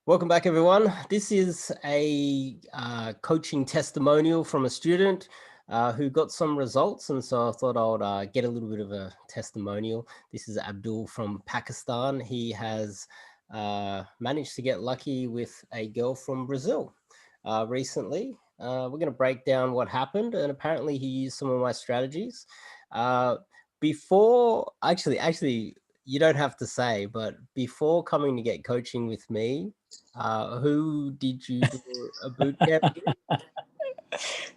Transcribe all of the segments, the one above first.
Welcome back, everyone. This is a coaching testimonial from a student who got some results, and so I thought I would get a little bit of a testimonial. This is Abdul from Pakistan. He has managed to get lucky with a girl from Brazil recently. We're going to break down what happened, and apparently he used some of my strategies. Before, actually, you don't have to say, but before coming to get coaching with me, who did you do a boot camp with?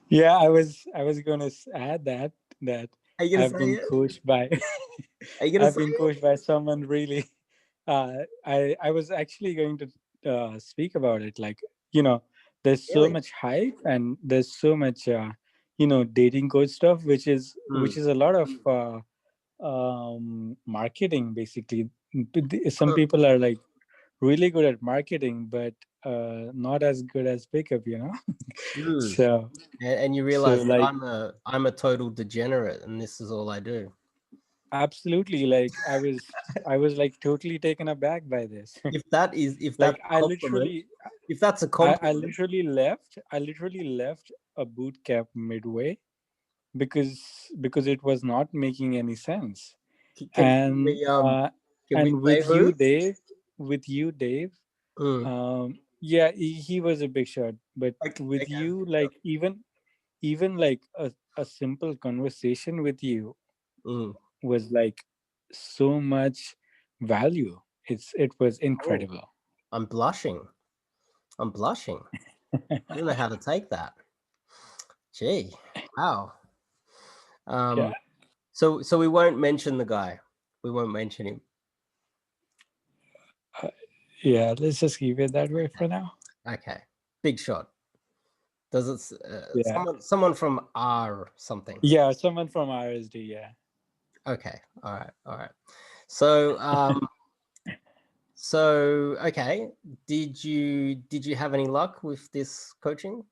Yeah, I was gonna add that Are you gonna I've say been it? coached by Are you gonna I've say been it? coached by someone really. I was actually going to speak about it. Like, you know, there's so Really? much hype and there's so much dating coach stuff, which Mm. is a lot of marketing basically. Some people are like really good at marketing, but not as good as pickup. Mm. So And you so realize that like I'm a total degenerate, and this is all I do. absolutely, like I was like totally taken aback by this. If Like that's a compliment, if that's a I compliment, literally left a boot camp midway because it was not making any sense. can And we can we and say who? with you Dave, Mm. yeah, he was a big shot, but Okay, with okay. you, like even like a simple conversation with you Mm. was like so much value. It was Oh, incredible. I'm blushing. I'm blushing. I don't know how to take that. Gee, wow. Yeah. Um, so we won't mention the guy. We won't mention him. Uh, yeah, let's just keep it that way for now. Okay. Big shot. Does it? Yeah. Someone from R something. Yeah, someone from RSD, yeah. Okay. All right. All right. So okay. Did you have any luck with this coaching?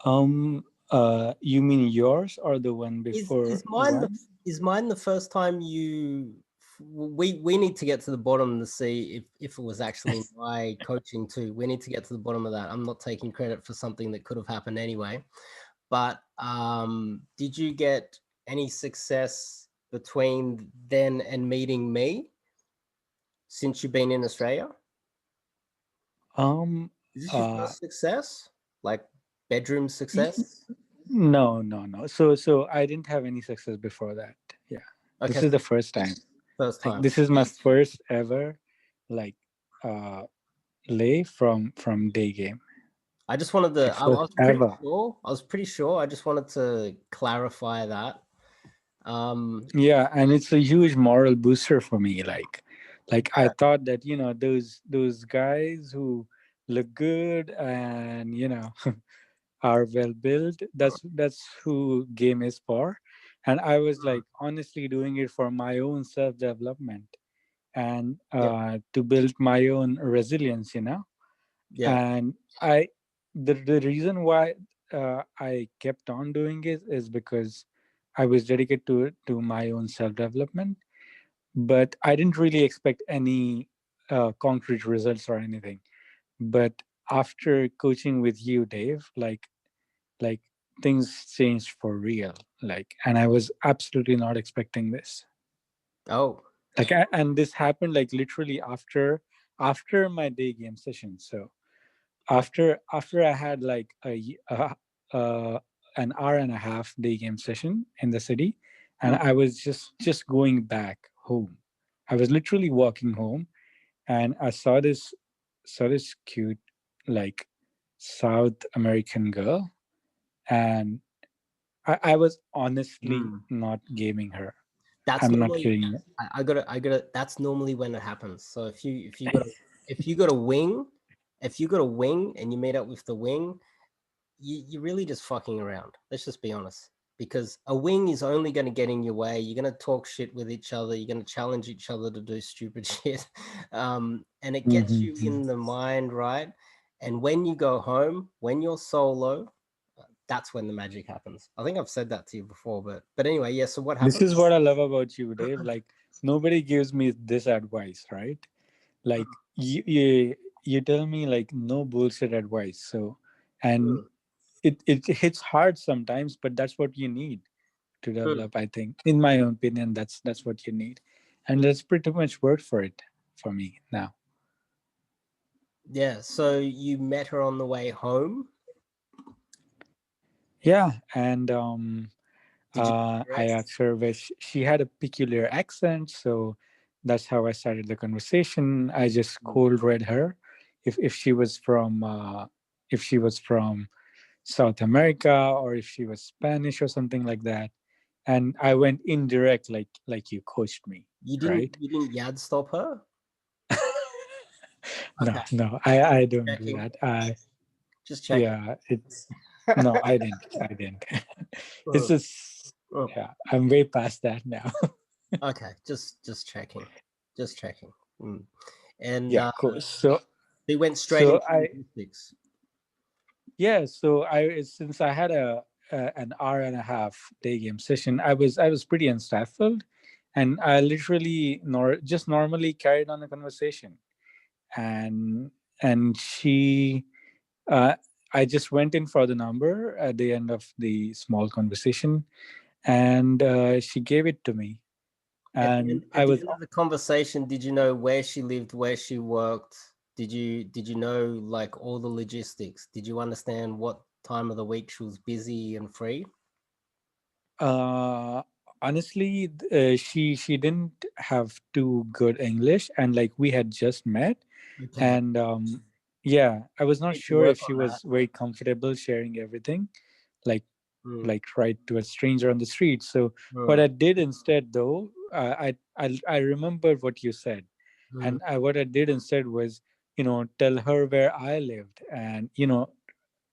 You mean yours or the one Is before is mine the one? is mine the first time you? We need to get to the bottom to see if it was actually my coaching too. We need to get to the bottom of that. I'm not taking credit for something that could have happened anyway. But did you get any success between then and meeting me since you've been in Australia? Um Is this your uh first success? Like bedroom y- success? no. So I didn't have any success before that. Yeah. This Okay, is the so first time. first Like time. this is my first ever like uh lay from day game. I just wanted to. Like I first was pretty ever. sure. I was pretty sure. I just wanted to clarify that. Um, Yeah, and it's a huge moral booster for me. Like I yeah. thought that, those guys who look good and are well built, that's who game is for. And I was Mm, like honestly doing it for my own self development and yeah. to build my own resilience. Yeah. And the reason why I kept on doing it is because I was dedicated to my own self development, but I didn't really expect any concrete results or anything. But after coaching with you, Dave, like things changed for real. Like, and I was absolutely not expecting this. Oh. And this happened like literally after my day game session. So after I had like an hour and a half day game session in the city, and Mm, I was just going back home. I was literally walking home, and I saw this cute like South American girl, and I was honestly mm. not gaming her. That's I'm not normally. kidding you. I gotta. That's normally when it happens. So if you got a wing, if you got a wing and you meet up with the wing, you're really just fucking around. Let's just be honest. Because a wing is only going to get in your way. You're going to talk shit with each other. You're going to challenge each other to do stupid shit. And it gets you Mhm. in the mind, right? And when you go home, when you're solo, that's when the magic happens. I think I've said that to you before, but anyway, yeah. So what This happened? is what I love about you, Dave. Like nobody gives me this advice, right? Like you tell me like no bullshit advice. So, and Mm, it hits hard sometimes, but that's what you need to mm. develop. I think, in my own opinion, that's what you need, and that's pretty much worked for it for me now. Yeah, so you met her on the way home. Yeah, and Did you I dress? asked her where she had a peculiar accent, so that's how I started the conversation. I just Mm. cold read her if she was from South America or if she was Spanish or something like that. And I went indirect, like you coached me, You didn't right? you didn't yad stop her? No, Okay, no, I don't do checking. that. I Just checking. Yeah, it's no, I didn't. It's Mm, just mm. yeah, I'm way past that now. Okay, just checking. Just checking. Mm. And Yeah, cool. So they went straight so into I logistics. yeah, so I since I had an hour and a half day game session, I was pretty unstaffed, and I literally just normally carried on the conversation, and she uh, I just went in for the number at the end of the small conversation, and she gave it to me, and At I the was end of the conversation, did you know where she lived, where she worked? Did you know like all the logistics? Did you understand what time of the week she was busy and free? uh, honestly, she didn't have too good English, and like we had just met, Okay. and yeah, I was not Need to sure work if she on that. was very comfortable sharing everything, like Mm, right to a stranger on the street. So what mm, I did instead, though, I remember what you said, mm. and what I did instead was, tell her where I lived, and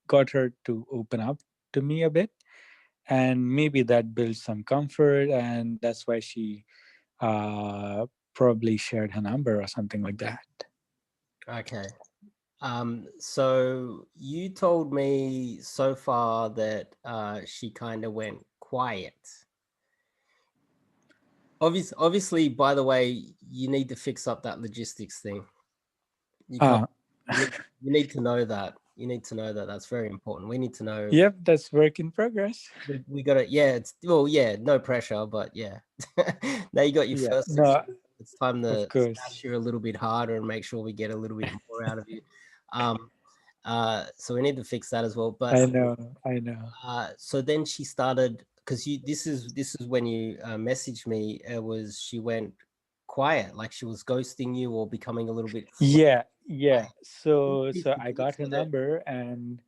got her to open up to me a bit, and maybe that builds some comfort, and that's why she probably shared her number or something like that. Okay. So you told me so far that she kind of went quiet. Obviously, by the way, you need to fix up that logistics thing. You can't. Uh, You need. You need to know that. You need to know that. That's very important. We need to know. yep, that's work in progress. We got it. Yeah. It's well. Yeah. No pressure, but yeah. Now you got your Yeah, first success. no, It's time of to course. smash you a little bit harder and make sure we get a little bit more out of you. Um. So we need to fix that as well. But I know. so then she started because you. This is when you messaged me. It was she went quiet, like she was ghosting you or becoming a little bit Yeah, yeah. flaky. So I got her So that number, and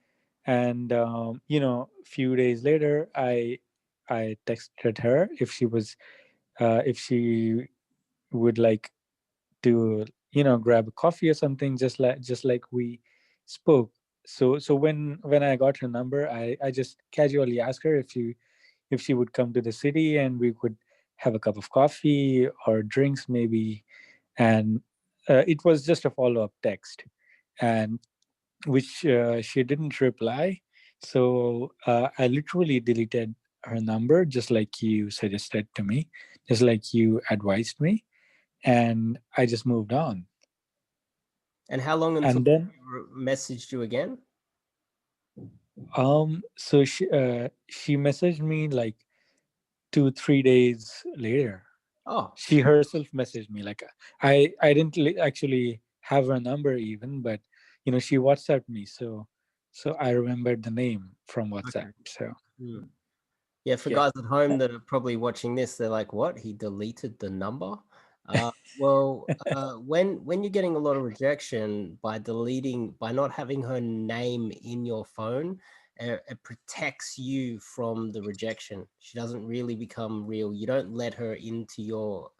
few days later, I texted her if she would like to grab a coffee or something, just like we spoke. So when I got her number, I just casually asked her if she would come to the city and we could have a cup of coffee or drinks maybe, and it was just a follow-up text, and which she didn't reply. So I literally deleted her number, just like you suggested to me, just like you advised me, and I just moved on. and how long until And then she messaged you again? so she messaged me like 2-3 days later. Oh, She herself messaged me, like I didn't actually have her number even, but she WhatsApped me, so I remembered the name from WhatsApp. okay. So Hmm. Yeah, for yeah. guys at home that are probably watching this, they're like, "What? He deleted the number?" Well, when you're getting a lot of rejection by deleting, by not having her name in your phone, it protects you from the rejection. She doesn't really become real. You don't let her into your,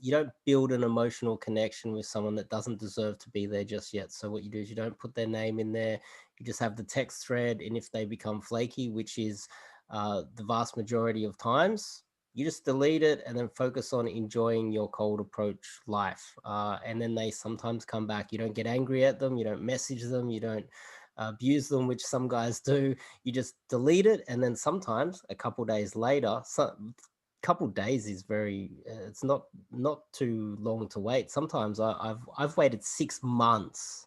you don't build an emotional connection with someone that doesn't deserve to be there just yet. So what you do is you don't put their name in there. You just have the text thread, and if they become flaky, which is the vast majority of times, you just delete it and then focus on enjoying your cold approach life. And then they sometimes come back. You don't get angry at them, you don't message them, you don't abuse them, which some guys do. You just delete it, and then sometimes a couple days later, couple days is very. It's not too long to wait. Sometimes I've waited 6 months.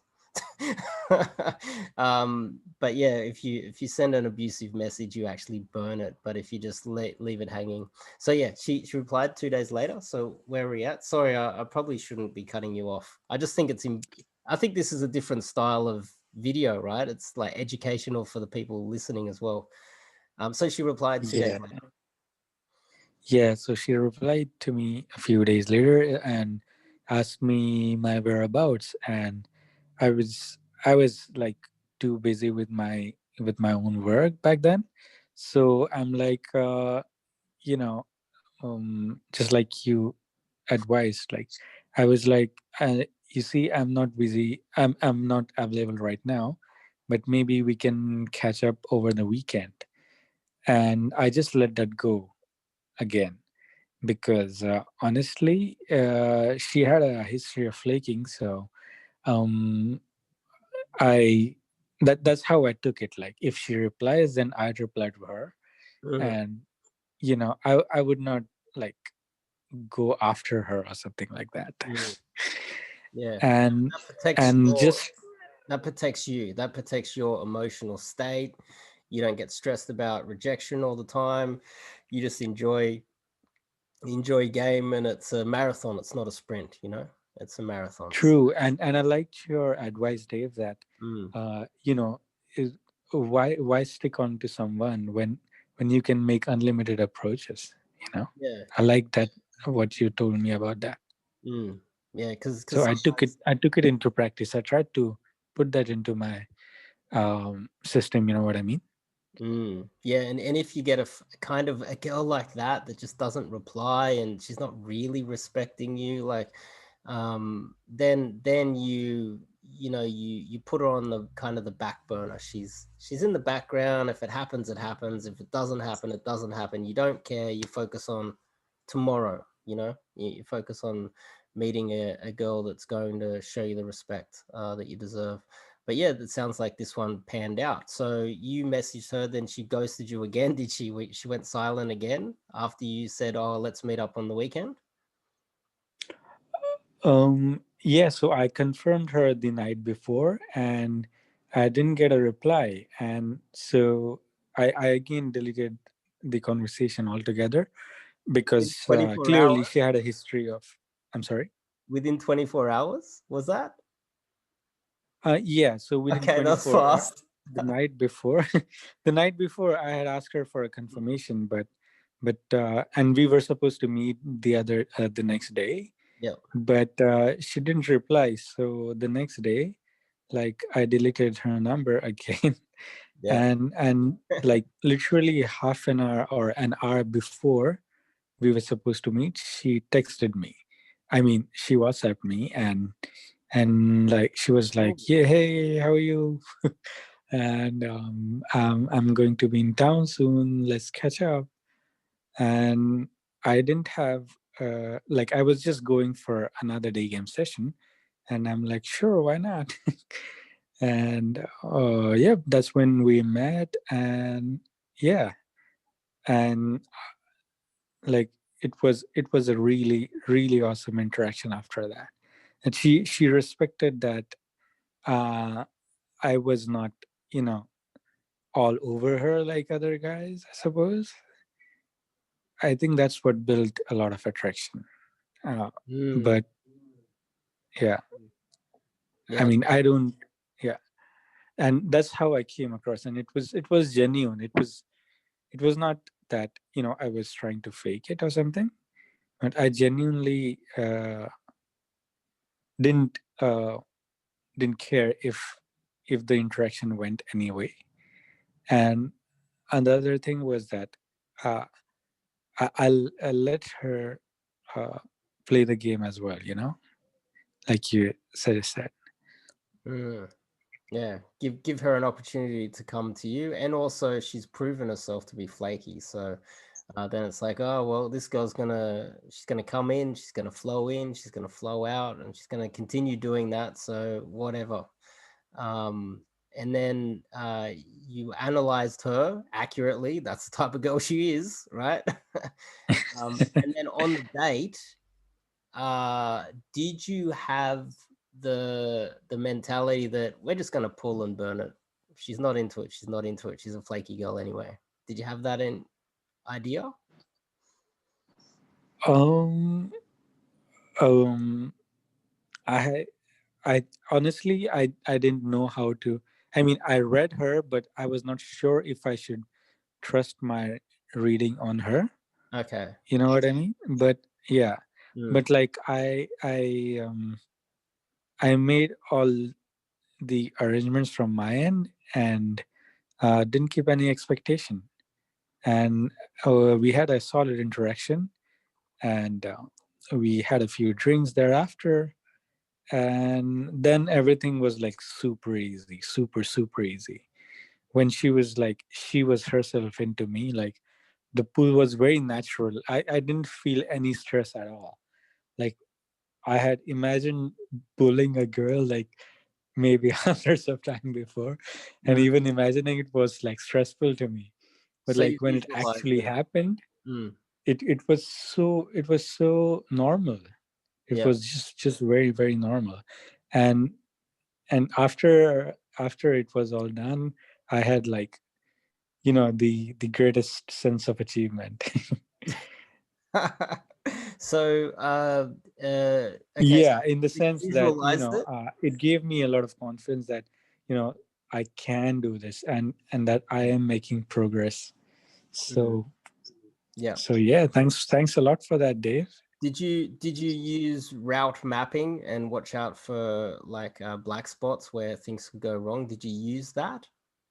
But yeah, if you send an abusive message, you actually burn it. But if you just leave it hanging, so yeah, she replied 2 days later. So where are we at? Sorry, I probably shouldn't be cutting you off. I just think I think this is a different style of video, right? It's like educational for the people listening as well. So she replied 2 days Yeah. later. Yeah, so she replied to me a few days later and asked me my whereabouts, and I was like too busy with my own work back then. So I'm like, you know, just like you advised, like I was like, you see, I'm not busy. I'm not available right now, but maybe we can catch up over the weekend. And I just let that go again because honestly, she had a history of flaking. So um, I that's how I took it. Like if she replies, then I'd reply to her, Mhm. and I would not like go after her or something like that. Mm. Yeah, and that protects and your just that protects you. That protects your emotional state. You don't get stressed about rejection all the time. You just enjoy game, and it's a marathon. It's not a sprint. It's a marathon. true, and I liked your advice, Dave, that Mm, uh, you know is why stick on to someone when you can make unlimited approaches. yeah. I like that what you told me about that. Mm, yeah. Because So sometimes. I took it into practice. I tried to put that into my system. You know what I mean? Yeah, and if you get kind of a girl like that just doesn't reply, and she's not really respecting you, like, then you put her on the kind of the back burner. She's in the background. If it happens, it happens. If it doesn't happen, it doesn't happen. You don't care. You focus on tomorrow. You focus on meeting a girl that's going to show you the respect that you deserve. But yeah, it sounds like this one panned out. So you messaged her, then she ghosted you again. Did she? She went silent again after you said, "Oh, let's meet up on the weekend." Yeah, so I confirmed her the night before and I didn't get a reply. And so I again deleted the conversation altogether Within because 24 clearly hours. she had a history of. I'm sorry? Within 24 hours, was that? Yeah, so within Okay, that's 24 hours, fast. the night before, the night before, I had asked her for a confirmation, and we were supposed to meet the next day, Yeah, but she didn't reply. So the next day, like I deleted her number again, yeah. and like literally half an hour or an hour before we were supposed to meet, she texted me. I mean, she WhatsApped me and like she was Oh. like, "Yeah, hey, how are you?" And I'm going to be in town soon. Let's catch up. And I didn't have like I was just going for another day game session, and I'm like, sure, why not? And yeah, that's when we met, and yeah, and like it was a really awesome interaction after that, and she respected that I was not, you know, all over her like other guys, I suppose. I think that's what built a lot of attraction. Uh, Mm, but yeah, I yeah. mean, I don't, yeah. And that's how I came across. And it was genuine. It was not that, I was trying to fake it or something, but I genuinely didn't, didn't care if the interaction went anyway. And the other thing was that uh, I'll let her uh, play the game as well, like you suggested. Mm. Yeah, give her an opportunity to come to you, and also she's proven herself to be flaky. So then it's like, oh well, this girl's she's gonna come in, she's gonna flow out, and she's gonna continue doing that. So whatever. Um, and then you analyzed her accurately. That's the type of girl she is, right? And then on the date, did you have the mentality that we're just gonna pull and burn it? If she's not into it, she's not into it. She's a flaky girl anyway. Did you have that in idea? um um I I honestly I didn't know how to. I mean, I read her, but I was not sure if I should trust my reading on her. Okay. You know what I mean? But yeah, Mm. but like I made all the arrangements from my end and didn't keep any expectation. And we had a solid interaction, and we had a few drinks thereafter, and then everything was like super easy, super easy. When she was herself into me, like the pool was very natural. I didn't feel any stress at all. Like I had imagined bullying a girl like maybe hundreds of times before, and Mm. even imagining it was like stressful to me. But So you like when it visualized actually it. happened, Mm. it was so normal. It Yeah. was just very normal. And and after it was all done, I had like, the greatest sense of achievement. So okay, so Yeah, in the you sense that, visualized it. it gave me a lot of confidence that, I can do this, and that I am making progress. Mm. So Yeah. so yeah, thanks a lot for that, Dave. Did you use route mapping and watch out for like black spots where things could go wrong? Did you use that,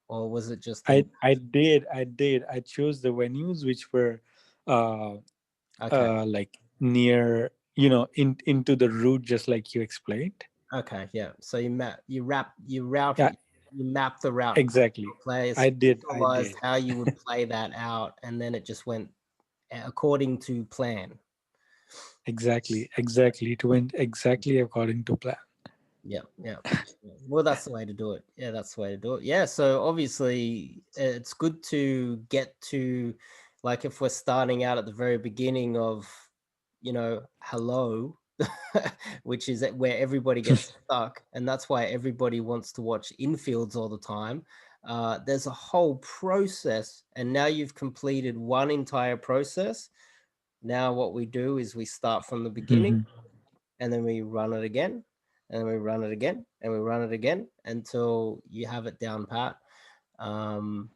or was it just in? I chose the venues which were uh Okay, like near, into the route, just like you explained. okay, yeah. So you Yeah, map the route exactly. players, I did visualized how you would play that out, and then it just went according to plan. exactly. It went exactly according to plan. Yeah, yeah. Yeah. Well, that's the way to do it. Yeah, that's the way to do it. Yeah, so obviously it's good to get to, like, if we're starting out at the very beginning of, hello, which is where everybody gets stuck, and that's why everybody wants to watch infields all the time. There's a whole process, and now you've completed one entire process. Now what we do is we start from the beginning, Mhm. and then we run it again, and then we run it again, and we run it again until you have it down pat. Um,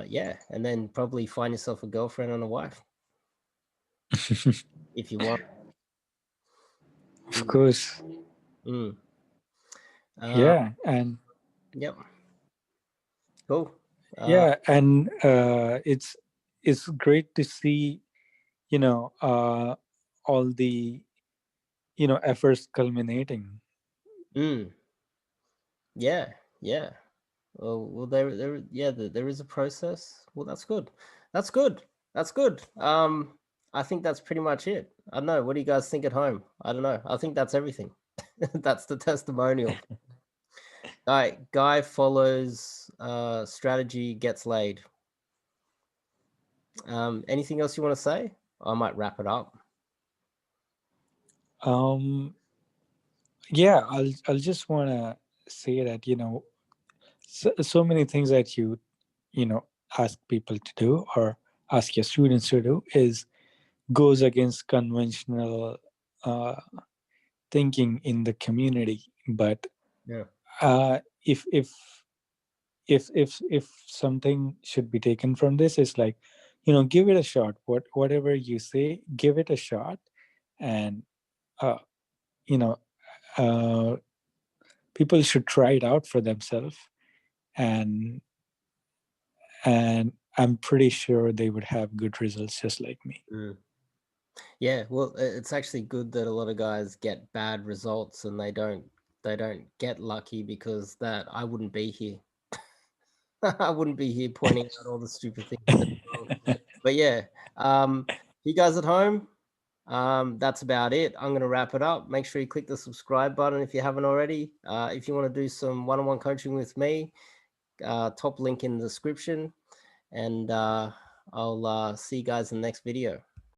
yeah, and then probably find yourself a girlfriend and a wife if you want. Of Mm, course. mm. Uh, Yeah, and yep, cool. Uh, yeah, and it's great to see, all the, efforts culminating. mm, yeah, yeah. Well, yeah, there is a process. Well, that's good. That's good. That's good. I think that's pretty much it. I don't know. What do you guys think at home? I don't know. I think that's everything. That's the testimonial. Guy follows strategy, gets laid. Anything else you want to say? I might wrap it up. um yeah, I'll just want to say that, so many things that you know ask people to do, or ask your students to do, is goes against conventional uh, thinking in the community. But Yeah. if something should be taken from this, is like, give it a shot. Whatever you say, give it a shot. And uh, you know uh, people should try it out for themselves. And and I'm pretty sure they would have good results, just like me. Mm. Yeah. Well, it's actually good that a lot of guys get bad results and they don't get lucky, because that I wouldn't be here. I wouldn't be here pointing out all the stupid things that are wrong. But yeah, you guys at home, That's about it. I'm going to wrap it up. Make sure you click the subscribe button if you haven't already. If you want to do some one-on-one coaching with me, top link in the description. And I'll see you guys in the next video.